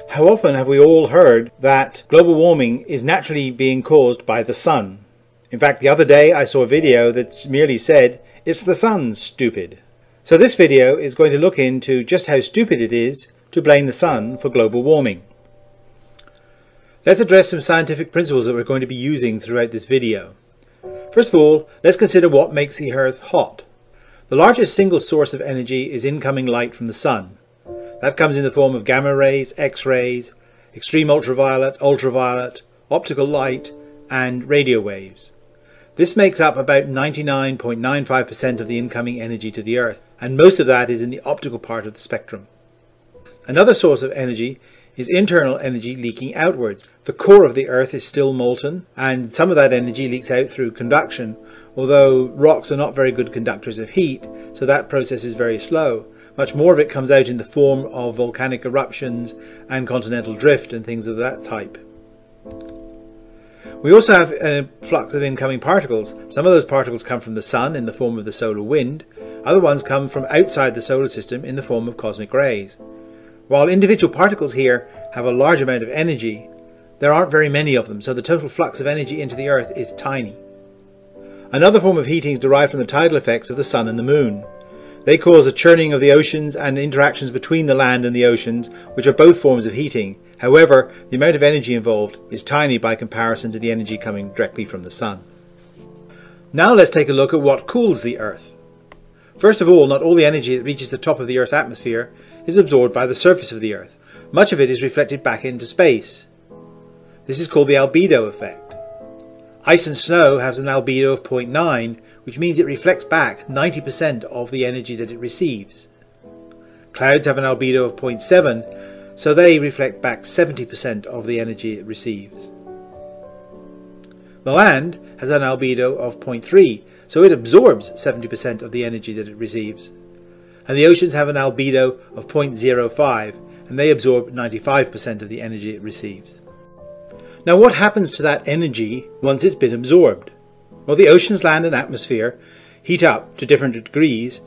How often have we all heard that global warming is naturally being caused by the sun? In fact, the other day I saw a video that merely said, "It's the sun, stupid." So this video is going to look into just how stupid it is to blame the sun for global warming. Let's address some scientific principles that we're going to be using throughout this video. First of all, let's consider what makes the Earth hot. The largest single source of energy is incoming light from the sun. That comes in the form of gamma rays, X-rays, extreme ultraviolet, optical light, and radio waves. This makes up about 99.95% of the incoming energy to the Earth, and most of that is in the optical part of the spectrum. Another source of energy is internal energy leaking outwards. The core of the Earth is still molten, and some of that energy leaks out through conduction, although rocks are not very good conductors of heat, so that process is very slow. Much more of it comes out in the form of volcanic eruptions and continental drift and things of that type. We also have a flux of incoming particles. Some of those particles come from the sun in the form of the solar wind. Other ones come from outside the solar system in the form of cosmic rays. While individual particles here have a large amount of energy, there aren't very many of them, so the total flux of energy into the Earth is tiny. Another form of heating is derived from the tidal effects of the sun and the moon. They cause a churning of the oceans and interactions between the land and the oceans, which are both forms of heating. However, the amount of energy involved is tiny by comparison to the energy coming directly from the sun. Now let's take a look at what cools the Earth. First of all, not all the energy that reaches the top of the Earth's atmosphere is absorbed by the surface of the Earth. Much of it is reflected back into space. This is called the albedo effect. Ice and snow has an albedo of 0.9, which means it reflects back 90% of the energy that it receives. Clouds have an albedo of 0.7, so they reflect back 70% of the energy it receives. The land has an albedo of 0.3, so it absorbs 70% of the energy that it receives. And the oceans have an albedo of 0.05, and they absorb 95% of the energy it receives. Now what happens to that energy once it's been absorbed? Well, the oceans, land and atmosphere heat up to different degrees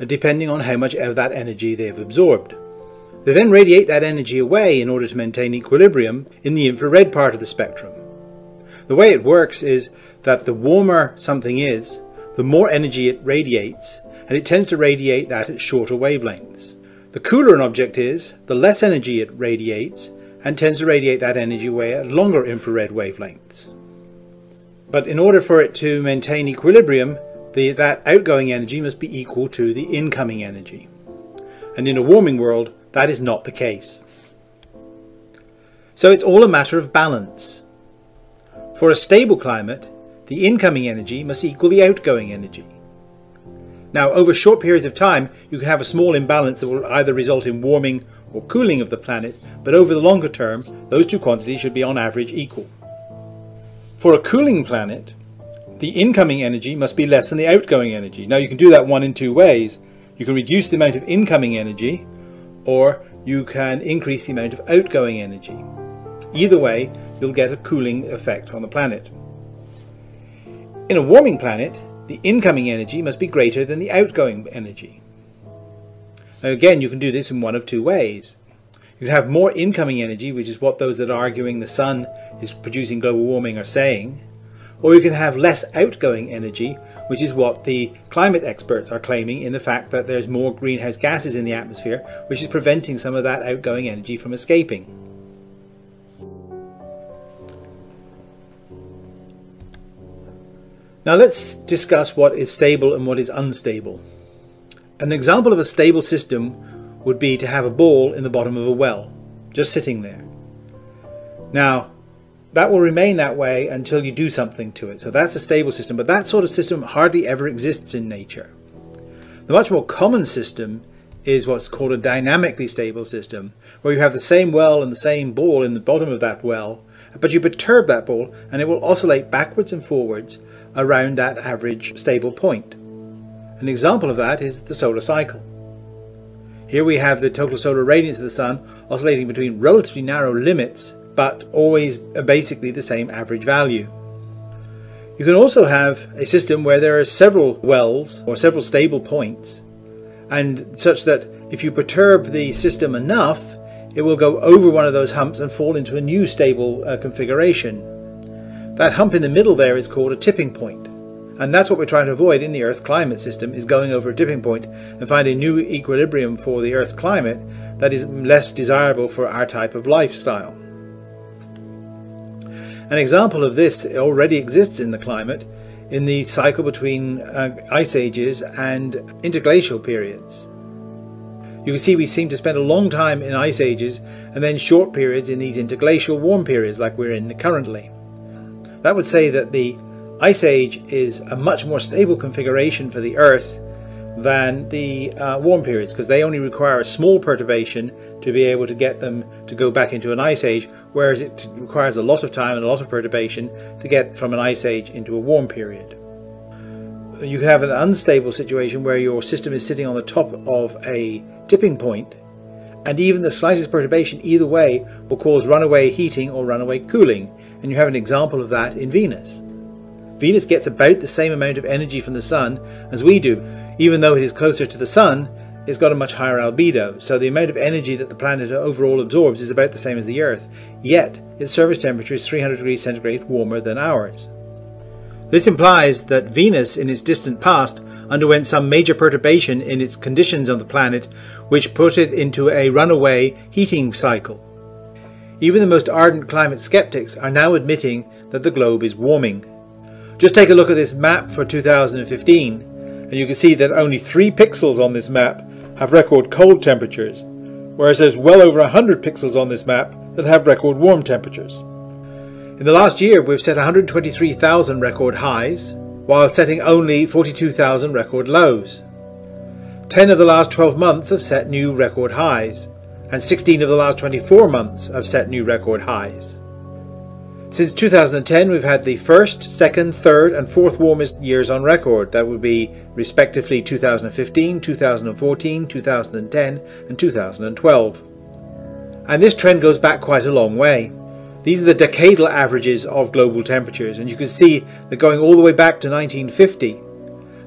depending on how much of that energy they have absorbed. They then radiate that energy away in order to maintain equilibrium in the infrared part of the spectrum. The way it works is that the warmer something is, the more energy it radiates, and it tends to radiate that at shorter wavelengths. The cooler an object is, the less energy it radiates, and tends to radiate that energy away at longer infrared wavelengths. But in order for it to maintain equilibrium, that outgoing energy must be equal to the incoming energy. And in a warming world, that is not the case. So it's all a matter of balance. For a stable climate, the incoming energy must equal the outgoing energy. Now, over short periods of time, you can have a small imbalance that will either result in warming or cooling of the planet, but over the longer term, those two quantities should be on average equal. For a cooling planet, the incoming energy must be less than the outgoing energy. Now you can do that one in two ways. You can reduce the amount of incoming energy, or you can increase the amount of outgoing energy. Either way, you'll get a cooling effect on the planet. In a warming planet, the incoming energy must be greater than the outgoing energy. Now again, you can do this in one of two ways. You can have more incoming energy, which is what those that are arguing the sun is producing global warming are saying, or you can have less outgoing energy, which is what the climate experts are claiming in the fact that there's more greenhouse gases in the atmosphere, which is preventing some of that outgoing energy from escaping. Now let's discuss what is stable and what is unstable. An example of a stable system would be to have a ball in the bottom of a well, just sitting there. Now, that will remain that way until you do something to it. So that's a stable system, but that sort of system hardly ever exists in nature. The much more common system is what's called a dynamically stable system, where you have the same well and the same ball in the bottom of that well, but you perturb that ball and it will oscillate backwards and forwards around that average stable point. An example of that is the solar cycle. Here we have the total solar radiance of the sun oscillating between relatively narrow limits, but always basically the same average value. You can also have a system where there are several wells or several stable points, and such that if you perturb the system enough, it will go over one of those humps and fall into a new stable configuration. That hump in the middle there is called a tipping point. And that's what we're trying to avoid in the Earth's climate system, is going over a tipping point and find a new equilibrium for the Earth's climate that is less desirable for our type of lifestyle. An example of this already exists in the climate in the cycle between ice ages and interglacial periods. You can see we seem to spend a long time in ice ages and then short periods in these interglacial warm periods like we're in currently. That would say that the Ice Age is a much more stable configuration for the Earth than the warm periods, because they only require a small perturbation to be able to get them to go back into an Ice Age, whereas it requires a lot of time and a lot of perturbation to get from an Ice Age into a warm period. You can have an unstable situation where your system is sitting on the top of a tipping point, and even the slightest perturbation either way will cause runaway heating or runaway cooling, and you have an example of that in Venus. Venus gets about the same amount of energy from the Sun as we do. Even though it is closer to the Sun, it's got a much higher albedo, so the amount of energy that the planet overall absorbs is about the same as the Earth, yet its surface temperature is 300 degrees centigrade warmer than ours. This implies that Venus in its distant past underwent some major perturbation in its conditions on the planet, which put it into a runaway heating cycle. Even the most ardent climate skeptics are now admitting that the globe is warming. Just take a look at this map for 2015, and you can see that only 3 pixels on this map have record cold temperatures, whereas there's well over 100 pixels on this map that have record warm temperatures. In the last year, we've set 123,000 record highs, while setting only 42,000 record lows. 10 of the last 12 months have set new record highs, and 16 of the last 24 months have set new record highs. Since 2010, we've had the first, second, third and fourth warmest years on record. That would be respectively 2015, 2014, 2010 and 2012. And this trend goes back quite a long way. These are the decadal averages of global temperatures, and you can see that going all the way back to 1950,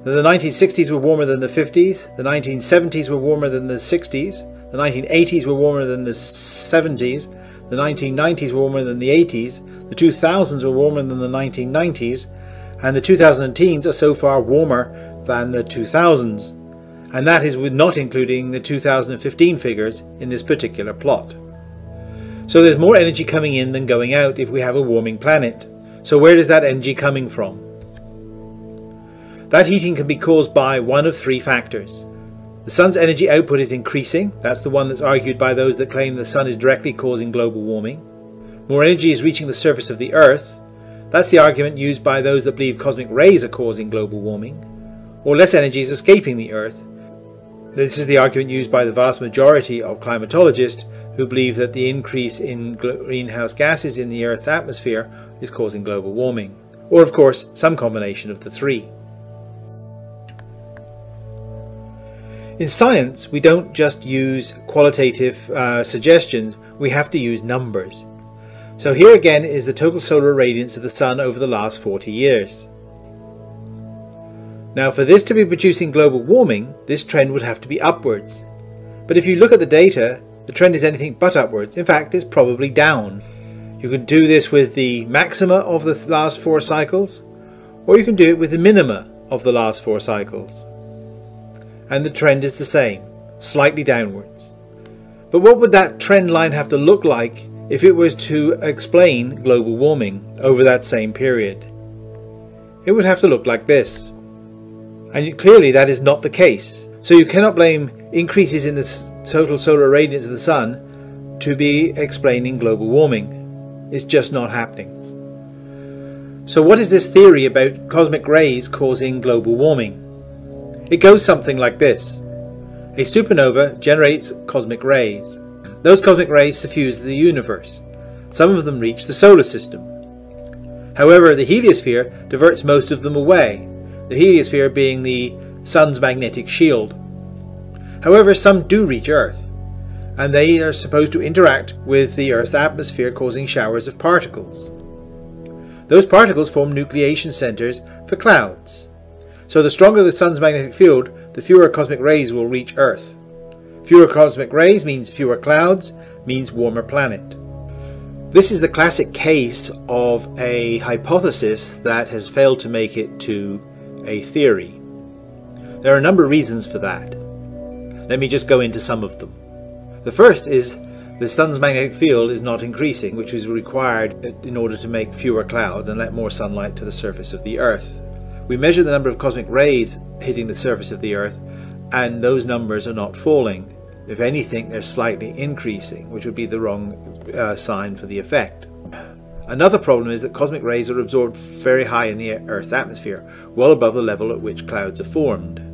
that the 1960s were warmer than the 50s, the 1970s were warmer than the 60s, the 1980s were warmer than the 70s, the 1990s were warmer than the 80s, the 2000s were warmer than the 1990s, and the 2010s are so far warmer than the 2000s. And that is with not including the 2015 figures in this particular plot. So there's more energy coming in than going out if we have a warming planet. So where is that energy coming from? That heating can be caused by one of 3 factors. The sun's energy output is increasing. That's the one that's argued by those that claim the sun is directly causing global warming. More energy is reaching the surface of the Earth. That's the argument used by those that believe cosmic rays are causing global warming. Or less energy is escaping the Earth. This is the argument used by the vast majority of climatologists who believe that the increase in greenhouse gases in the Earth's atmosphere is causing global warming. Or of course, some combination of the 3. In science, we don't just use qualitative suggestions, we have to use numbers. So here again is the total solar radiance of the Sun over the last 40 years. Now for this to be producing global warming, this trend would have to be upwards. But if you look at the data, the trend is anything but upwards. In fact, it's probably down. You can do this with the maxima of the last 4 cycles, or you can do it with the minima of the last 4 cycles. And the trend is the same, slightly downwards. But what would that trend line have to look like if it was to explain global warming over that same period? It would have to look like this. And clearly that is not the case. So you cannot blame increases in the total solar radiance of the Sun to be explaining global warming. It's just not happening. So what is this theory about cosmic rays causing global warming? It goes something like this. A supernova generates cosmic rays. Those cosmic rays suffuse the universe. Some of them reach the solar system. However, the heliosphere diverts most of them away, the heliosphere being the Sun's magnetic shield. However, some do reach Earth, and they are supposed to interact with the Earth's atmosphere, causing showers of particles. Those particles form nucleation centers for clouds. So the stronger the Sun's magnetic field, the fewer cosmic rays will reach Earth. Fewer cosmic rays means fewer clouds, means warmer planet. This is the classic case of a hypothesis that has failed to make it to a theory. There are a number of reasons for that. Let me just go into some of them. The first is the sun's magnetic field is not increasing, which is required in order to make fewer clouds and let more sunlight to the surface of the Earth. We measure the number of cosmic rays hitting the surface of the Earth, and those numbers are not falling. If anything, they're slightly increasing, which would be the wrong sign for the effect. Another problem is that cosmic rays are absorbed very high in the Earth's atmosphere, well above the level at which clouds are formed.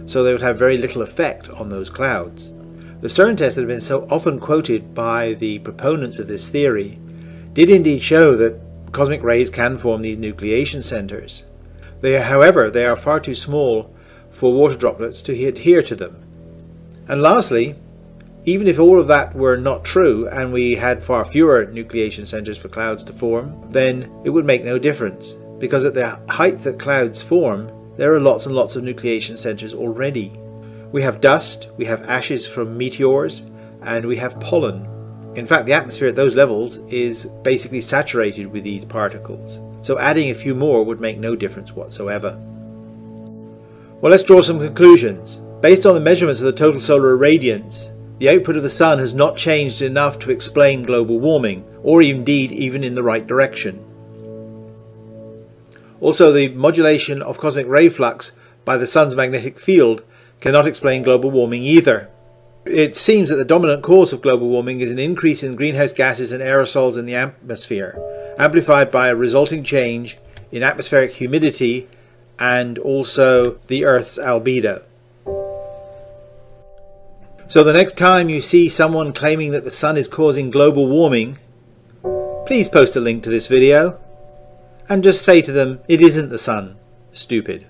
So they would have very little effect on those clouds. The CERN tests that have been so often quoted by the proponents of this theory did indeed show that cosmic rays can form these nucleation centers. However, they are far too small for water droplets to adhere to them. And lastly, even if all of that were not true and we had far fewer nucleation centers for clouds to form, then it would make no difference, because at the height that clouds form, there are lots and lots of nucleation centers already. We have dust, we have ashes from meteors, and we have pollen. In fact, the atmosphere at those levels is basically saturated with these particles, so adding a few more would make no difference whatsoever. Well, let's draw some conclusions. Based on the measurements of the total solar irradiance, the output of the sun has not changed enough to explain global warming, or indeed even in the right direction. Also, the modulation of cosmic ray flux by the sun's magnetic field cannot explain global warming either. It seems that the dominant cause of global warming is an increase in greenhouse gases and aerosols in the atmosphere, amplified by a resulting change in atmospheric humidity and also the Earth's albedo. So the next time you see someone claiming that the sun is causing global warming, please post a link to this video and just say to them, it isn't the sun, stupid.